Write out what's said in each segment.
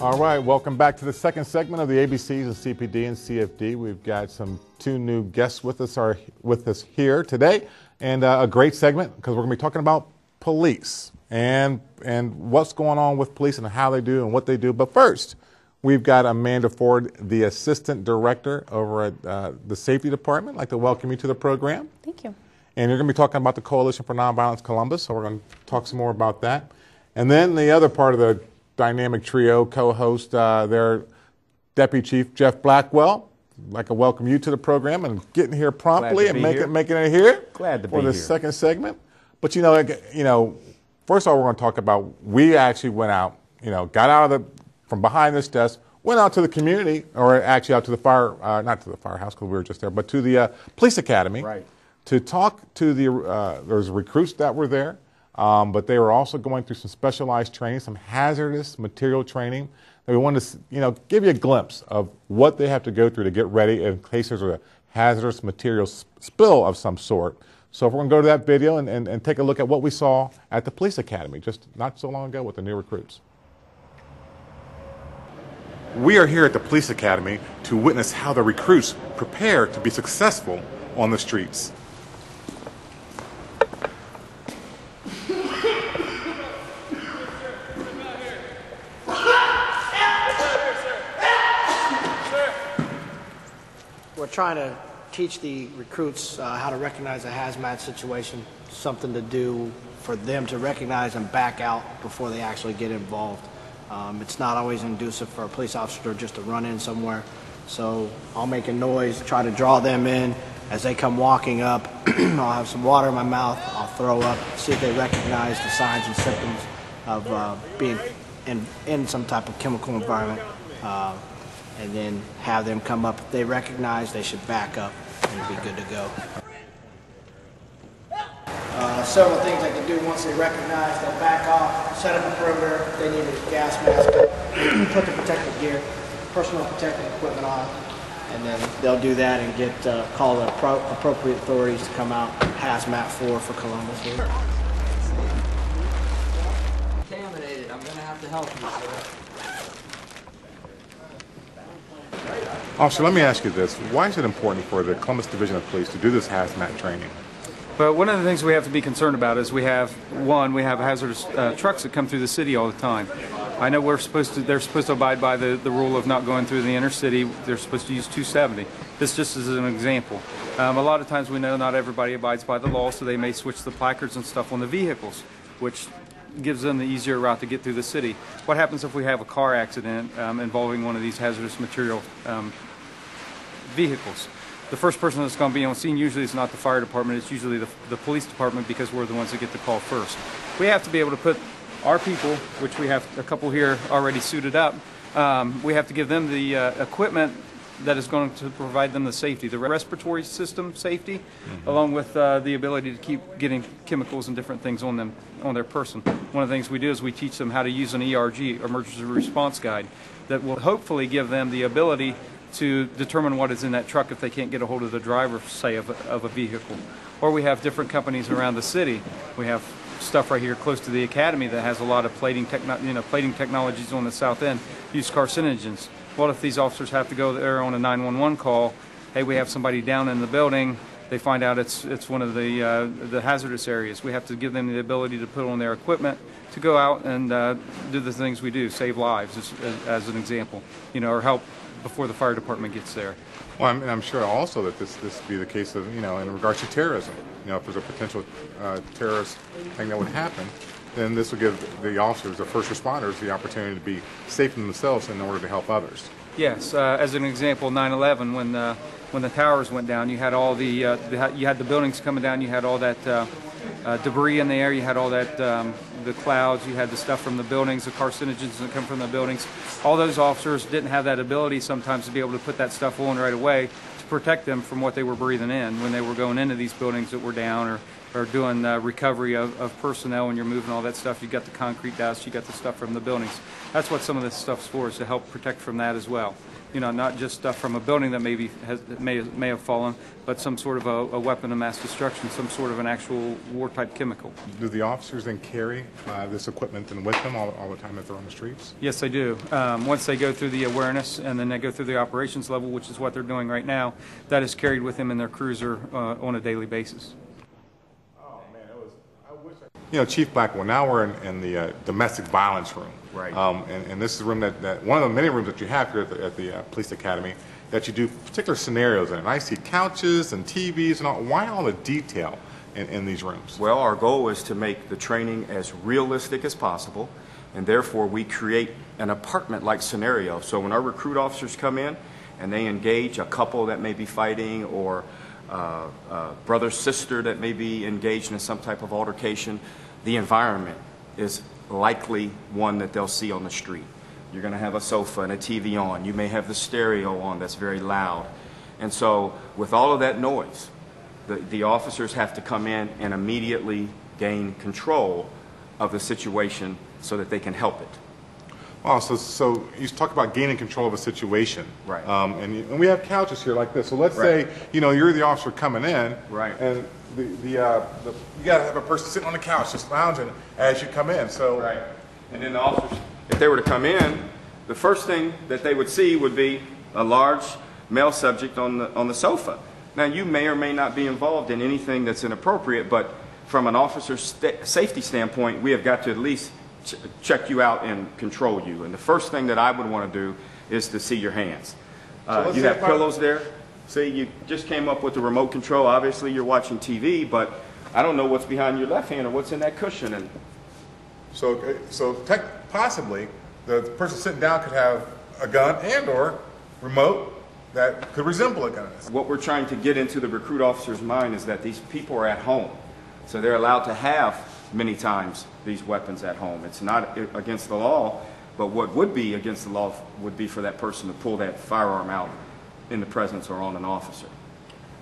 All right, welcome back to the second segment of the ABCs of CPD and CFD. We've got two new guests with us here today, and a great segment because we're going to be talking about police and what's going on with police and how they do and what they do. But first, we've got Amanda Ford, the Assistant Director over at the Safety Department. I'd like to welcome you to the program. Thank you. And you're going to be talking about the Coalition for Nonviolence Columbus, so we're going to talk some more about that. And then the other part of the dynamic trio, co-host, their Deputy Chief Jeff Blackwell. I'd like to welcome you to the program and getting here promptly and making it here. Glad to be for the here. Second segment. But first of all, we're going to talk about we actually went out, got out of from behind this desk, went out to the community, or actually out to the not to the firehouse because we were just there, but to the police academy, right, to talk to there's recruits that were there. But they were also going through some specialized training, some hazardous material training. And we wanted to, give you a glimpse of what they have to go through to get ready in case there's a hazardous material spill of some sort. So if we're going to go to that video and take a look at what we saw at the police academy just not so long ago with the new recruits. We are here at the police academy to witness how the recruits prepare to be successful on the streets. We're trying to teach the recruits how to recognize a hazmat situation, something to do for them to recognize and back out before they actually get involved. It's not always inducive for a police officer just to run in somewhere. So I'll make a noise, try to draw them in. As they come walking up, I'll have some water in my mouth, I'll throw up, see if they recognize the signs and symptoms of being in some type of chemical environment. And then have them come up. If they recognize, they should back up and be good to go. Several things they can do once they recognize, they'll back off, set up a perimeter. They need a gas mask, put the protective gear, personal protective equipment on, and then they'll do that and call the appropriate authorities to come out. Hazmat 4 for Columbus here. Contaminated. I'm going to have to help you, sir. Officer, let me ask you this. Why is it important for the Columbus Division of Police to do this hazmat training? Well, one of the things we have to be concerned about is we have hazardous trucks that come through the city all the time. I know they're supposed to abide by the rule of not going through the inner city. They're supposed to use 270. This just is an example. A lot of times we know not everybody abides by the law, so they may switch the placards and stuff on the vehicles, which gives them the easier route to get through the city. What happens if we have a car accident involving one of these hazardous material vehicles? The first person that's going to be on scene usually is not the fire department, it's usually the police department, because we're the ones that get the call first. We have to be able to put our people, which we have a couple here already suited up, we have to give them the equipment that is going to provide them the safety, the respiratory system safety, along with the ability to keep getting chemicals and different things on them, on their person. One of the things we do is we teach them how to use an ERG, Emergency Response Guide, that will hopefully give them the ability to determine what is in that truck if they can't get a hold of the driver, say, of a vehicle. Or we have different companies around the city. We have stuff right here close to the academy that has a lot of plating technologies on the south end, use carcinogens. What if these officers have to go there on a 911 call? Hey, we have somebody down in the building. They find out it's one of the hazardous areas. We have to give them the ability to put on their equipment to go out and do the things we do, save lives as an example, or help before the fire department gets there. Well, I'm sure also that this would be the case of, in regards to terrorism. If there's a potential terrorist thing that would happen, then this would give the officers, the first responders, the opportunity to be safe in themselves in order to help others. Yes, as an example, 9/11, when the towers went down, you had all you had the buildings coming down, you had all that debris in the air, you had all that the clouds, you had the stuff from the buildings, the carcinogens that come from the buildings. All those officers didn't have that ability sometimes to be able to put that stuff on right away to protect them from what they were breathing in when they were going into these buildings that were down, or doing recovery of personnel when you're moving all that stuff. You got the concrete dust, you got the stuff from the buildings. That's what some of this stuff's for, is to help protect from that as well. You know, not just stuff from a building that may have fallen, but some sort of a weapon of mass destruction, some sort of an actual war-type chemical. Do the officers then carry this equipment then with them all the time that they're on the streets? Yes, they do. Once they go through the awareness and then they go through the operations level, which is what they're doing right now, that is carried with them in their cruiser on a daily basis. Oh, man, you know, Chief Blackwell, now we're in the domestic violence room. Right. And this is a room that one of the many rooms that you have here at the Police Academy that you do particular scenarios in. And I see couches and TVs and all. Why all the detail in these rooms? Well, our goal is to make the training as realistic as possible, and therefore we create an apartment-like scenario. So when our recruit officers come in and they engage a couple that may be fighting or brother, sister that may be engaged in some type of altercation, the environment is likely one that they'll see on the street. You're going to have a sofa and a TV on. You may have the stereo on that's very loud. And so with all of that noise, the officers have to come in and immediately gain control of the situation so that they can help it. Wow, so you talk about gaining control of a situation. Right. And we have couches here like this. So let's say, you know, you're the officer coming in. Right. And you got to have a person sitting on the couch just lounging as you come in. So. Right. And then the officers, if they were to come in, the first thing that they would see would be a large male subject on the sofa. Now, you may or may not be involved in anything that's inappropriate, but from an officer's safety standpoint, we have got to at least check you out and control you. And the first thing that I would want to do is to see your hands. You have pillows there. See, you just came up with the remote control. Obviously, you're watching TV, but I don't know what's behind your left hand or what's in that cushion. And possibly the person sitting down could have a gun and or remote that could resemble a gun. What we're trying to get into the recruit officer's mind is that these people are at home. So they're allowed to have many times these weapons at home. It's not against the law, but what would be against the law would be for that person to pull that firearm out in the presence or on an officer.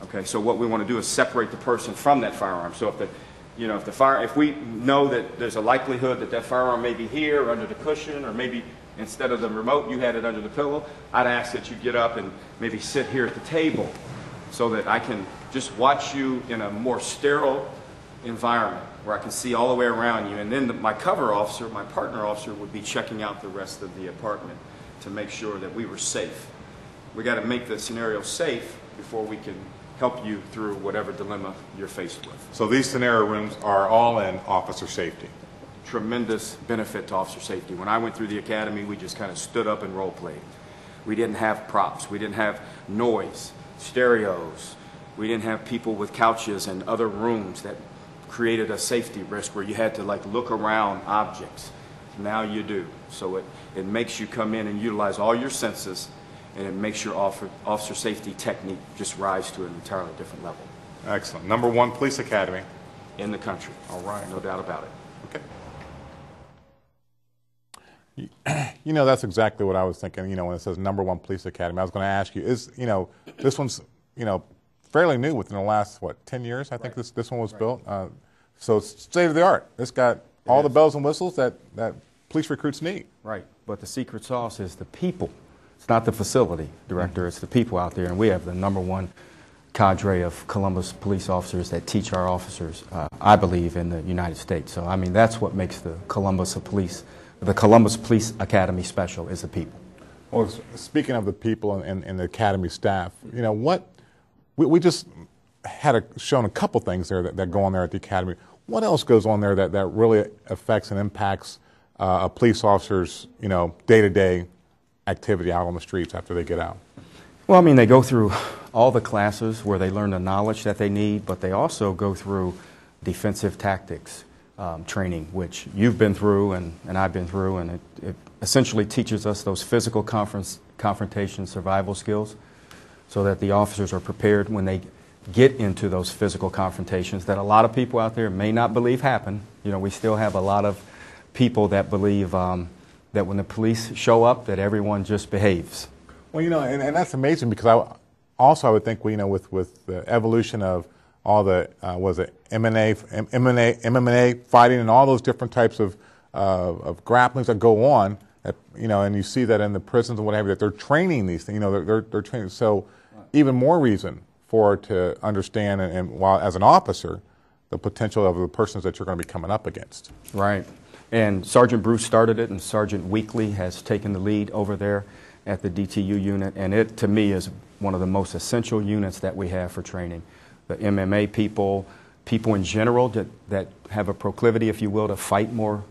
Okay, so what we want to do is separate the person from that firearm. So if we know that there's a likelihood that that firearm may be here under the cushion, or maybe instead of the remote you had it under the pillow, I'd ask that you get up and maybe sit here at the table so that I can just watch you in a more sterile environment where I can see all the way around you. And then my cover officer, my partner officer, would be checking out the rest of the apartment to make sure that we were safe. We got to make the scenario safe before we can help you through whatever dilemma you're faced with. So these scenario rooms are all in officer safety. Tremendous benefit to officer safety. When I went through the academy, we just kind of stood up and role played. We didn't have props. We didn't have noise, stereos. We didn't have people with couches and other rooms that created a safety risk where you had to look around objects. Now you do. So it makes you come in and utilize all your senses, and it makes your officer safety technique just rise to an entirely different level. Excellent. #1 police academy in the country. All right. No doubt about it. Okay. You know, that's exactly what I was thinking, you know, when it says #1 police academy. I was going to ask you, this one's, fairly new within the last, 10 years? I think this one was built. So it's state of the art. It's got all the bells and whistles that police recruits need. Right. But the secret sauce is the people. It's not the facility, Director. It's the people out there. And we have the #1 cadre of Columbus police officers that teach our officers, I believe, in the United States. So, I mean, that's what makes the Columbus Police Academy special, is the people. Well, speaking of the people and the academy staff, we just had shown a couple things there that go on there at the academy. What else goes on there that really affects and impacts a police officer's, day-to-day activity out on the streets after they get out? Well, I mean, they go through all the classes where they learn the knowledge that they need, but they also go through defensive tactics training, which you've been through and I've been through, and it essentially teaches us those physical confrontation survival skills so that the officers are prepared when they get into those physical confrontations that a lot of people out there may not believe happen. We still have a lot of people that believe that when the police show up, that everyone just behaves. Well, and that's amazing, because I would think, with the evolution of all the MMA fighting and all those different types of grapplings that go on, You know, and you see that in the prisons and what have you, that they're training these things. You know, they're training. So even more reason for to understand and while as an officer, the potential of the persons that you're going to be coming up against. Right. And Sergeant Bruce started it, and Sergeant Weekly has taken the lead over there at the DTU unit, and it, to me, is one of the most essential units that we have for training. The MMA people in general that have a proclivity, if you will, to fight more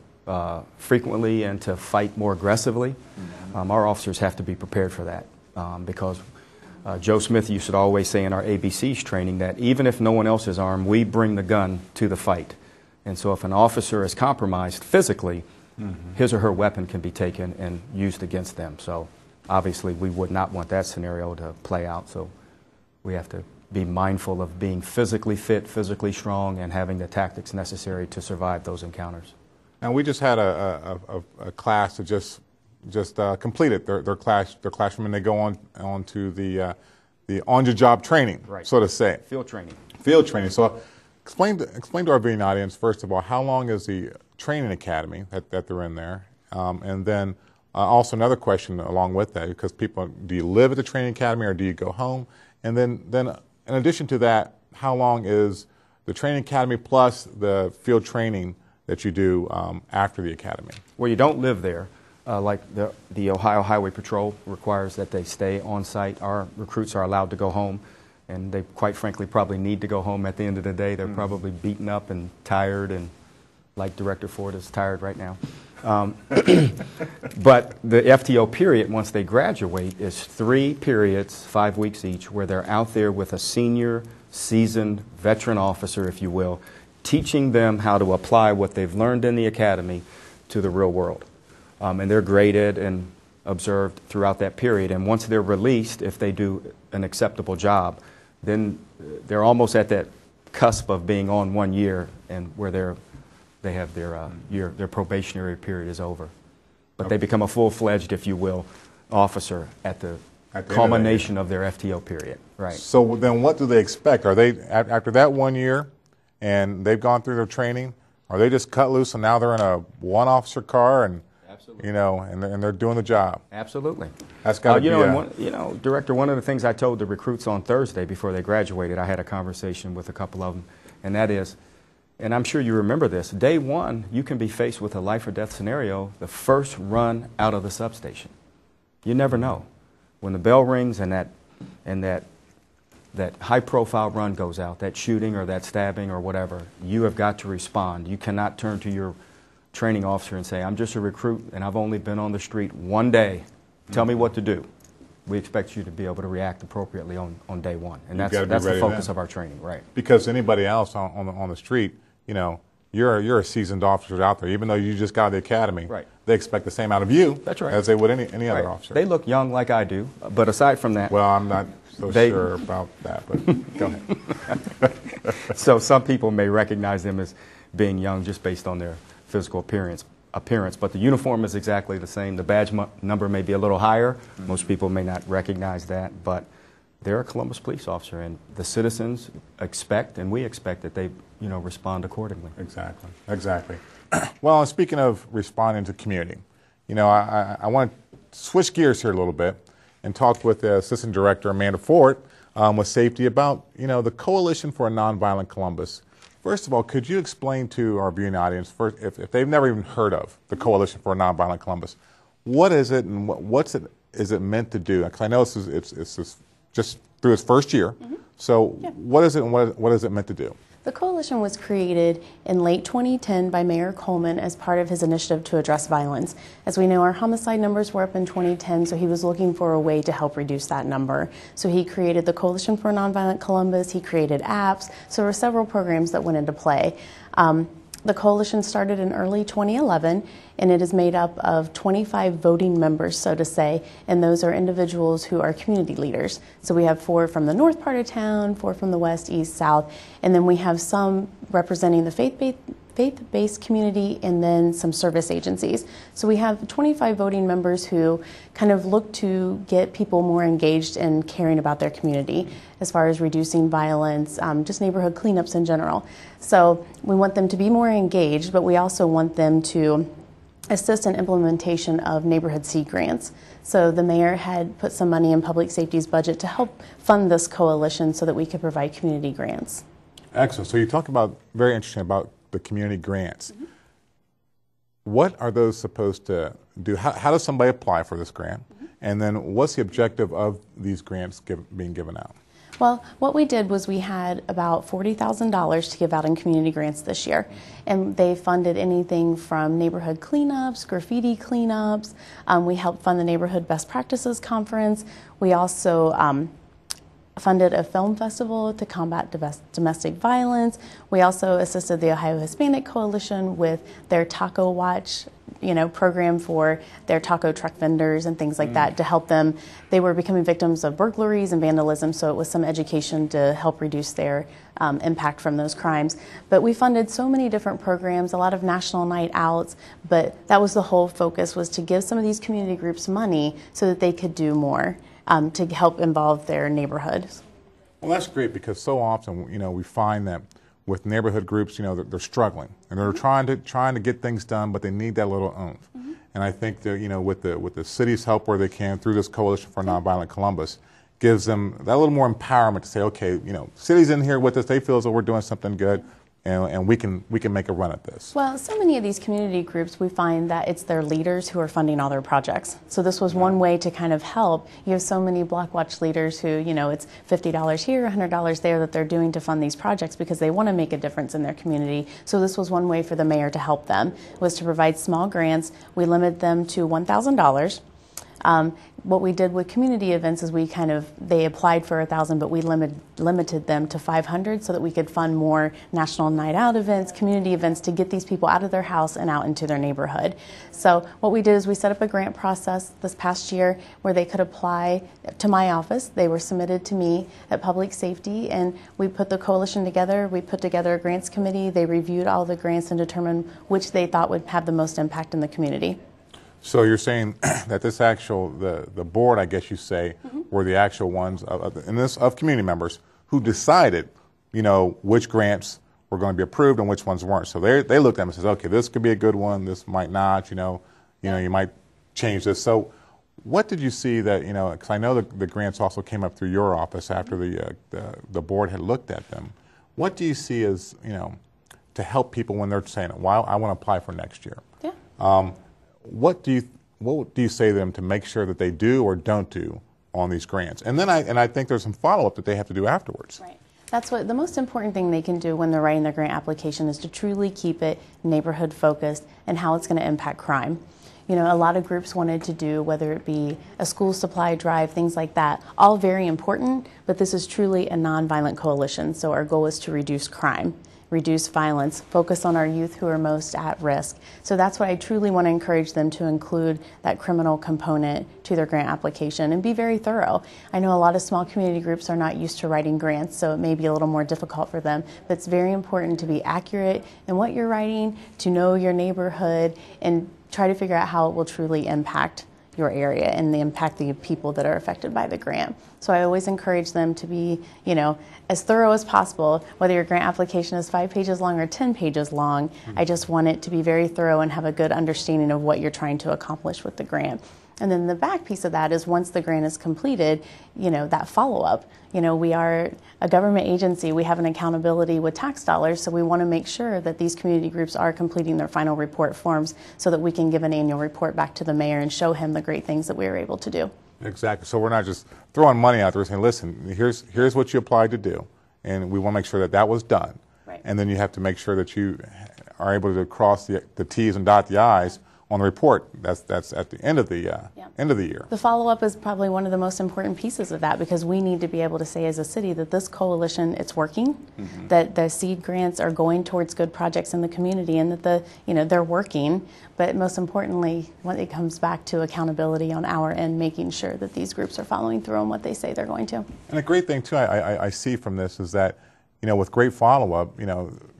frequently and to fight more aggressively. Our officers have to be prepared for that because Joe Smith used to always say in our ABCs training that even if no one else is armed, we bring the gun to the fight. And so if an officer is compromised physically, his or her weapon can be taken and used against them. So obviously we would not want that scenario to play out. So we have to be mindful of being physically fit, physically strong, and having the tactics necessary to survive those encounters. Now we just had a class that just completed their classroom, and they go on to the on-the-job training, right, so to say. Field training. Field training. So explain to our viewing audience, first of all, how long is the training academy that they're in there? And then also another question along with that, because people, do you live at the training academy or do you go home? And then in addition to that, how long is the training academy plus the field training that you do after the academy? Well, you don't live there. Like the Ohio Highway Patrol requires that they stay on site. Our recruits are allowed to go home, and they quite frankly probably need to go home at the end of the day. They're probably beaten up and tired, and like Director Ford is tired right now. But the FTO period, once they graduate, is 3 periods, 5 weeks each, where they're out there with a senior, seasoned veteran officer, if you will, teaching them how to apply what they've learned in the academy to the real world. And they're graded and observed throughout that period. And once they're released, if they do an acceptable job, then they're almost at that cusp of being on 1 year, and where they have their probationary period is over. But they become a full-fledged, if you will, officer at the culmination of their FTO period. Right. So then what do they expect? Are they, after that 1 year and they've gone through their training, are they just cut loose and now they're in a one-officer car and, absolutely, you know, and they're doing the job? Absolutely. That's got to be Director, one of the things I told the recruits on Thursday before they graduated, I had a conversation with a couple of them, and that is, and I'm sure you remember this, day one, you can be faced with a life or death scenario the first run out of the substation. You never know. When the bell rings and that high-profile run goes out, that shooting or that stabbing or whatever, you have got to respond. You cannot turn to your training officer and say, I'm just a recruit and I've only been on the street 1 day. Tell me what to do. We expect you to be able to react appropriately on day one. And that's the focus of our training, right? Because anybody else on the street, you know, you're a seasoned officer out there. Even though you just got out of the academy, right, they expect the same out of you, that's right, as they would any other officer. They look young like I do, but aside from that... Well, I'm not so sure about that, but go ahead. So some people may recognize them as being young just based on their physical appearance, but the uniform is exactly the same. The badge number may be a little higher. Most people may not recognize that, but they're a Columbus police officer, and the citizens expect, and we expect, that they, you know, respond accordingly. Exactly. Well, and speaking of responding to community, you know, I want to switch gears here a little bit and talk with the Assistant Director Amanda Ford with Safety about, you know, the Coalition for a Nonviolent Columbus. First of all, could you explain to our viewing audience, first, if they've never even heard of the Coalition for a Nonviolent Columbus, what is it and is it meant to do? Because I know it's just through its first year. So yeah, what is it and what is it meant to do? The coalition was created in late 2010 by Mayor Coleman as part of his initiative to address violence. As we know, our homicide numbers were up in 2010, so he was looking for a way to help reduce that number. So he created the Coalition for Nonviolent Columbus, he created apps, so there were several programs that went into play. The coalition started in early 2011, and it is made up of 25 voting members, so to say, and those are individuals who are community leaders. So we have 4 from the north part of town, 4 from the west, east, south, and then we have some representing the faith-based community and then some service agencies. So we have 25 voting members who kind of look to get people more engaged in caring about their community as far as reducing violence, just neighborhood cleanups in general. So we want them to be more engaged, but we also want them to assist in implementation of neighborhood seed grants. So the mayor had put some money in public safety's budget to help fund this coalition so that we could provide community grants. Excellent. So you talk about, very interesting, about the community grants. Mm-hmm. What are those supposed to do? How does somebody apply for this grant? Mm-hmm. And then what's the objective of these grants being given out? Well, what we did was we had about $40,000 to give out in community grants this year. And they funded anything from neighborhood cleanups, graffiti cleanups. We helped fund the Neighborhood Best Practices Conference. We also funded a film festival to combat domestic violence. We also assisted the Ohio Hispanic Coalition with their Taco Watch program for their taco truck vendors and things like that to help them. They were becoming victims of burglaries and vandalism, so it was some education to help reduce their impact from those crimes. But we funded so many different programs, a lot of national night outs, but that was the whole focus, was to give some of these community groups money so that they could do more to help involve their neighborhoods. Well, that's great, because so often, we find that with neighborhood groups, they're struggling and they're trying to get things done, but they need that little oomph. Mm-hmm. And I think that with the city's help where they can through this Coalition for Nonviolent Columbus, gives them that little more empowerment to say, okay, city's in here with us, they feel as though we're doing something good. And we can make a run at this. Well, so many of these community groups, we find that it's their leaders who are funding all their projects. So this was one way to kind of help. You have so many Block Watch leaders who, it's $50 here, $100 there that they're doing to fund these projects because they want to make a difference in their community. So this was one way for the mayor to help them, was to provide small grants. We limit them to $1,000. What we did with community events is they applied for $1,000, but we limited them to $500 so that we could fund more national night out events, community events, to get these people out of their house and out into their neighborhood. So what we did is we set up a grant process this past year where they could apply to my office. They were submitted to me at Public Safety, and we put the coalition together. We put together a grants committee. They reviewed all the grants and determined which they thought would have the most impact in the community. So you're saying that this the board, I guess you say, were the actual ones of community members who decided, which grants were going to be approved and which ones weren't. So they looked at them and said, okay, this could be a good one, this might not, you might change this. So what did you see that, because I know the grants also came up through your office after the board had looked at them. What do you see as, to help people when they're saying, well, I want to apply for next year? Yeah. What do you say to them to make sure that they do or don't do on these grants? And then I think there's some follow-up that they have to do afterwards. Right. That's what the most important thing they can do when they're writing their grant application is to truly keep it neighborhood focused and how it's going to impact crime. A lot of groups wanted to do, whether it be a school supply drive, things like that, all very important, but this is truly a nonviolent coalition. So our goal is to reduce crime, reduce violence, focus on our youth who are most at risk. So that's what I truly want to encourage them to include, that criminal component to their grant application, and be very thorough. I know a lot of small community groups are not used to writing grants, so it may be a little more difficult for them, but it's very important to be accurate in what you're writing, to know your neighborhood, and try to figure out how it will truly impact your area and impact the people that are affected by the grant. So I always encourage them to be, as thorough as possible, whether your grant application is 5 pages long or 10 pages long. I just want it to be very thorough and have a good understanding of what you're trying to accomplish with the grant. And then the back piece of that is, once the grant is completed, that follow-up. We are a government agency. We have an accountability with tax dollars, so we want to make sure that these community groups are completing their final report forms so that we can give an annual report back to the mayor and show him the great things that we were able to do. Exactly. So we're not just throwing money out there saying, listen, here's what you applied to do, and we want to make sure that was done. Right. And then you have to make sure that you are able to cross the T's and dot the I's on the report. That's at the end of the year. The follow-up is probably one of the most important pieces of that, because we need to be able to say as a city that this coalition, it's working, that the seed grants are going towards good projects in the community, and that they're working. But most importantly, when it comes back to accountability on our end, making sure that these groups are following through on what they say they're going to. And a great thing too, I see from this is that, with great follow-up,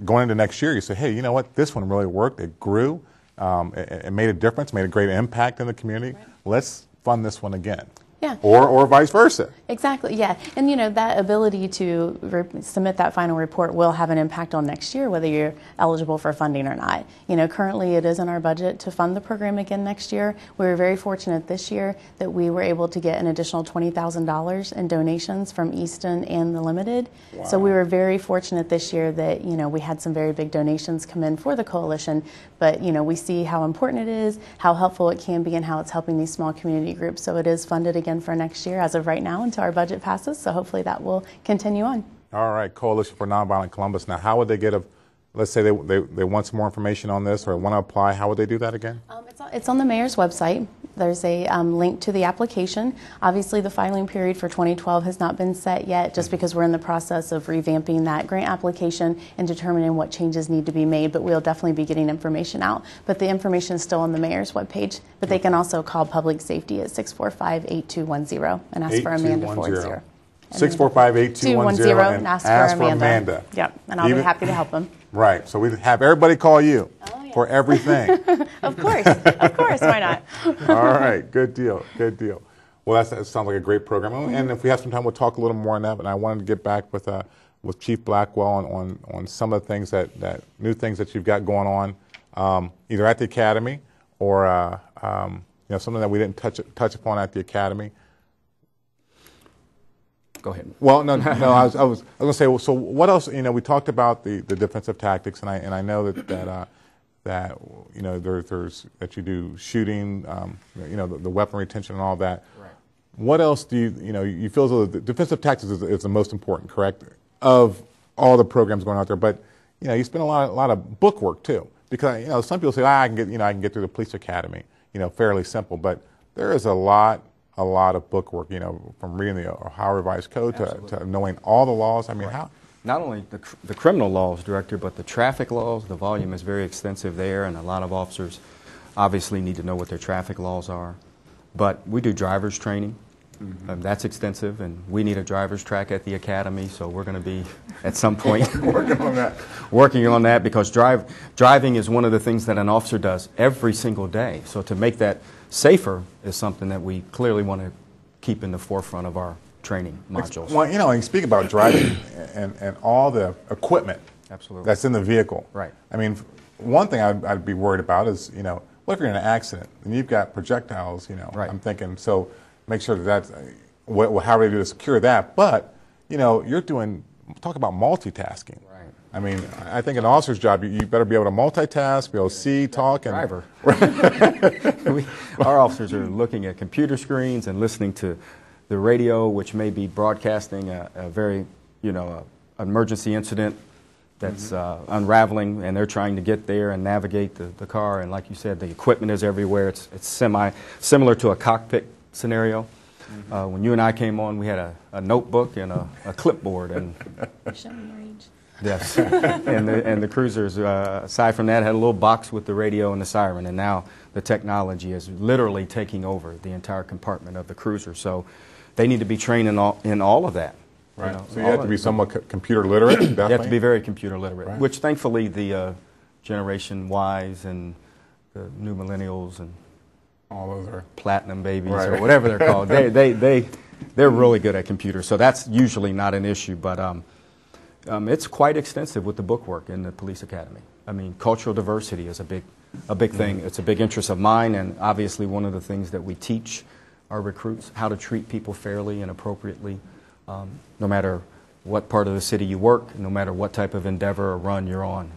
going into next year, you say, hey, you know what, this one really worked, it grew. It made a difference, made a great impact in the community. Right. Let's fund this one again. Yeah. Or vice versa. Exactly, yeah. And that ability to submit that final report will have an impact on next year, whether you're eligible for funding or not. Currently it is in our budget to fund the program again next year. We were very fortunate this year that we were able to get an additional $20,000 in donations from Easton and the Limited. Wow. So we were very fortunate this year that, we had some very big donations come in for the coalition. But, we see how important it is, how helpful it can be, and how it's helping these small community groups. So it is funded again for next year as of right now until our budget passes, so hopefully that will continue on. All right, Coalition for Nonviolent Columbus. Now, how would they get let's say they want some more information on this or want to apply, how would they do that again? It's on the mayor's website. There's a link to the application. Obviously, the filing period for 2012 has not been set yet just because we're in the process of revamping that grant application and determining what changes need to be made, but we'll definitely be getting information out. But the information is still on the mayor's webpage, but they can also call Public Safety at 645-8210 and ask for Amanda Fordzero. 645-8210 and ask for Amanda. Yep, and I'll be happy to help them. Right, so we have everybody call you for everything. Of course, why not? All right, good deal. Well, that sounds like a great program. And if we have some time, we'll talk a little more on that. But I wanted to get back with Chief Blackwell on some of the things that new things that you've got going on, either at the academy or something that we didn't touch upon at the academy. Go ahead. Well, no. I was going to say. Well, so what else? We talked about the defensive tactics, and I know that there's that you do shooting, the weapon retention and all that. Right. What else do you feel as though the defensive tactics is the most important, correct, of all the programs going out there? But you spend a lot of book work too, because some people say I can get through the police academy, fairly simple, but there is a lot of book work, from reading the Ohio Revised Code to knowing all the laws. I mean, right. how? Not only the criminal laws, Director, but the traffic laws. The volume is very extensive there, and a lot of officers obviously need to know what their traffic laws are. But we do driver's training. Mm-hmm. That's extensive, and we need a driver's track at the academy, so we're going to be, at some point, working on that because driving is one of the things that an officer does every single day. So to make that safer is something that we clearly want to keep in the forefront of our training modules. Well, and you speak about driving and all the equipment Absolutely. That's in the vehicle. Right. I mean, one thing I'd be worried about is, what if you're in an accident and you've got projectiles, Right. I'm thinking, so make sure that's, how do they do to secure that? But, you're talk about multitasking. Right. I mean, I think an officer's job, you better be able to multitask, be able to see, talk, and... Driver. Our officers are looking at computer screens and listening to the radio, which may be broadcasting a very, emergency incident that's unraveling, and they're trying to get there and navigate the car. And like you said, the equipment is everywhere. It's similar to a cockpit scenario. Mm-hmm. When you and I came on, we had a notebook and a clipboard. And yes, and the cruisers, aside from that, had a little box with the radio and the siren, and now the technology is literally taking over the entire compartment of the cruiser. So they need to be trained in all of that. Right. So you have to be somewhat computer literate. You have to be very computer literate, right. Which thankfully the Generation Ys and the new millennials and all those are platinum babies right. or whatever they're called. They're really good at computers, so that's usually not an issue. But it's quite extensive with the book work in the police academy. I mean, cultural diversity is a big thing. It's a big interest of mine, and obviously one of the things that we teach our recruits, how to treat people fairly and appropriately, no matter what part of the city you work, no matter what type of endeavor or run you're on.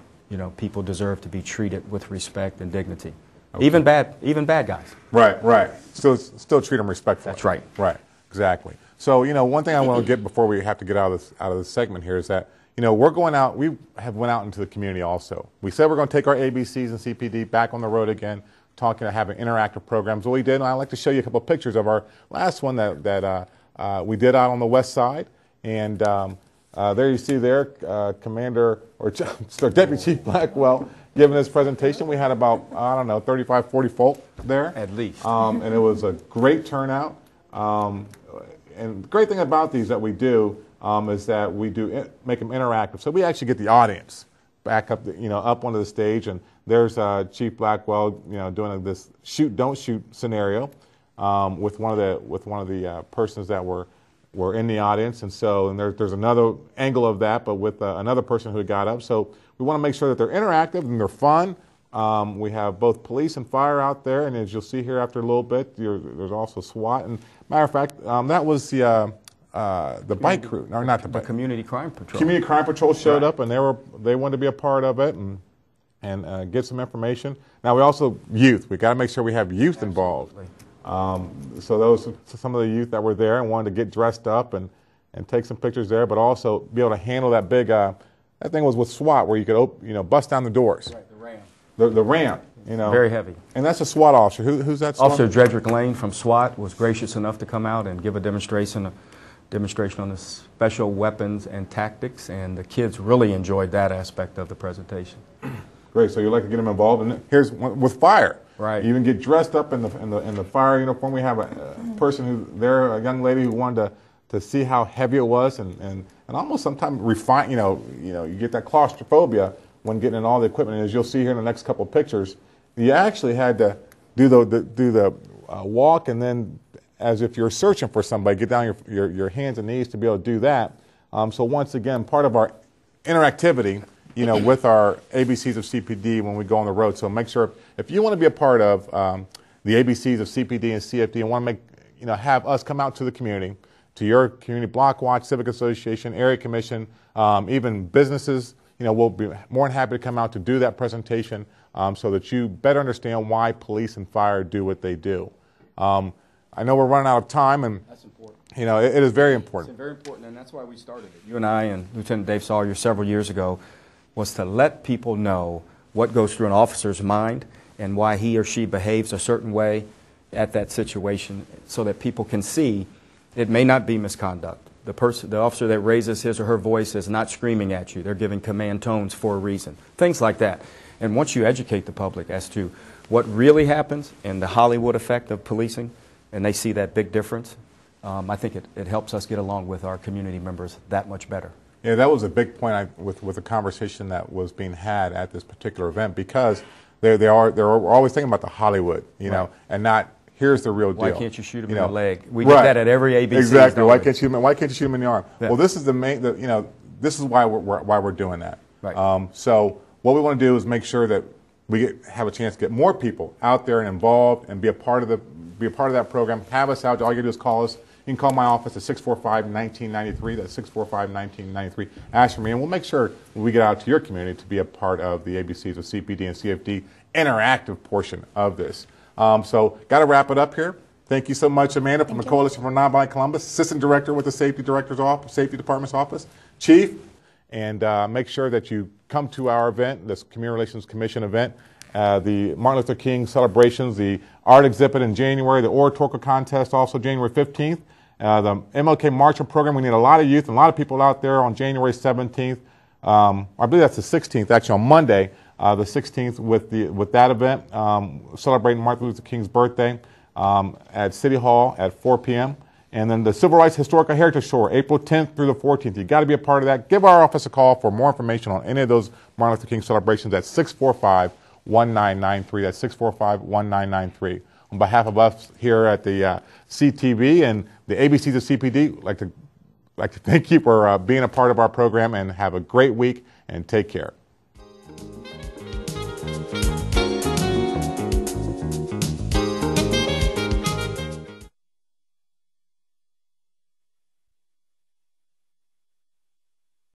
People deserve to be treated with respect and dignity. Okay. Even bad guys. Right. Still treat them respectfully. That's right. Right. Exactly. So, one thing I want to get before we have to get out of this segment here is that, we're going out, we have went out into the community also. We said we're going to take our ABCs and CPD back on the road again, having interactive programs. What we did, and I'd like to show you a couple of pictures of our last one that we did out on the west side. And there you see there, Commander, or Deputy Chief Blackwell giving his presentation. We had about, 35, 40 folk there. At least. And it was a great turnout. And the great thing about these that we do is that we do make them interactive. So we actually get the audience back up, up onto the stage. And there's Chief Blackwell, doing this shoot, don't shoot scenario. with one of the persons that were in the audience, and there's another angle of that, but with another person who got up. So we want to make sure that they're interactive and they're fun. We have both police and fire out there, and as you'll see here after a little bit, there's also SWAT. And matter of fact, that was the bike crew, or not the bike. Community Crime Patrol. Community Crime Patrol showed up, and they wanted to be a part of it and get some information. Now we also youth. We got to make sure we have youth involved. So those some of the youth that were there and wanted to get dressed up and take some pictures there, but also be able to handle that big. That thing was with SWAT, where you could bust down the doors. Right, the ram. The ramp, Very heavy. And that's a SWAT officer. Who's that? Officer Dredrick Lane from SWAT was gracious enough to come out and give a demonstration on the special weapons and tactics, and the kids really enjoyed that aspect of the presentation. Great. So you'd like to get them involved, and here's one with fire. Right. You even get dressed up in the fire uniform. We have a person a young lady who wanted to see how heavy it was, and almost sometimes refine. You get that claustrophobia when getting in all the equipment. And as you'll see here in the next couple of pictures, you actually had to do the walk, and then as if you're searching for somebody, get down your hands and knees to be able to do that. So once again, part of our interactivity, with our ABCs of CPD when we go on the road. So make sure, if you want to be a part of the ABCs of CPD and CFD and want to have us come out to the community, to your community block watch, civic association, area commission, even businesses, we'll be more than happy to come out to do that presentation so that you better understand why police and fire do what they do. I know we're running out of time, and that's important. It is very important. It's very important, and that's why we started it. You and I and Lieutenant Dave Sawyer several years ago was to let people know what goes through an officer's mind and why he or she behaves a certain way at that situation, so that people can see it may not be misconduct. The officer that raises his or her voice is not screaming at you. They're giving command tones for a reason. Things like that. And once you educate the public as to what really happens and the Hollywood effect of policing, and they see that big difference, I think it helps us get along with our community members that much better. Yeah, that was a big point with the conversation that was being had at this particular event, because they're always thinking about the Hollywood, right, and not here's the real deal. Why can't you shoot him in the leg? We right, did that at every ABC. Exactly. Why can't you shoot him in the arm? Yeah. Well, this is this is why we're doing that. Right. So what we want to do is make sure that we have a chance to get more people out there and involved and be a part of that program. Have us out. All you gotta do is call us. You can call my office at 645-1993. That's 645-1993. Ask for me, and we'll make sure when we get out to your community to be a part of the ABCs of CPD and CFD interactive portion of this. So got to wrap it up here. Thank you so much, Amanda, from the Coalition for Nonviolent Columbus, Assistant Director with the Safety Department's office, Chief, and make sure that you come to our event, this Community Relations Commission event, the Martin Luther King celebrations, the art exhibit in January, the oratorical contest also January 15th, the MLK Marching Program. We need a lot of youth and a lot of people out there on January 17th. I believe that's the 16th, actually on Monday, the 16th with that event, celebrating Martin Luther King's birthday at City Hall at 4 p.m. And then the Civil Rights Historical Heritage Tour, April 10th through the 14th. You've got to be a part of that. Give our office a call for more information on any of those Martin Luther King celebrations at 645-1993. That's 645-1993. On behalf of us here at the CTV and the ABCs of CPD, like to thank you for being a part of our program, and have a great week and take care.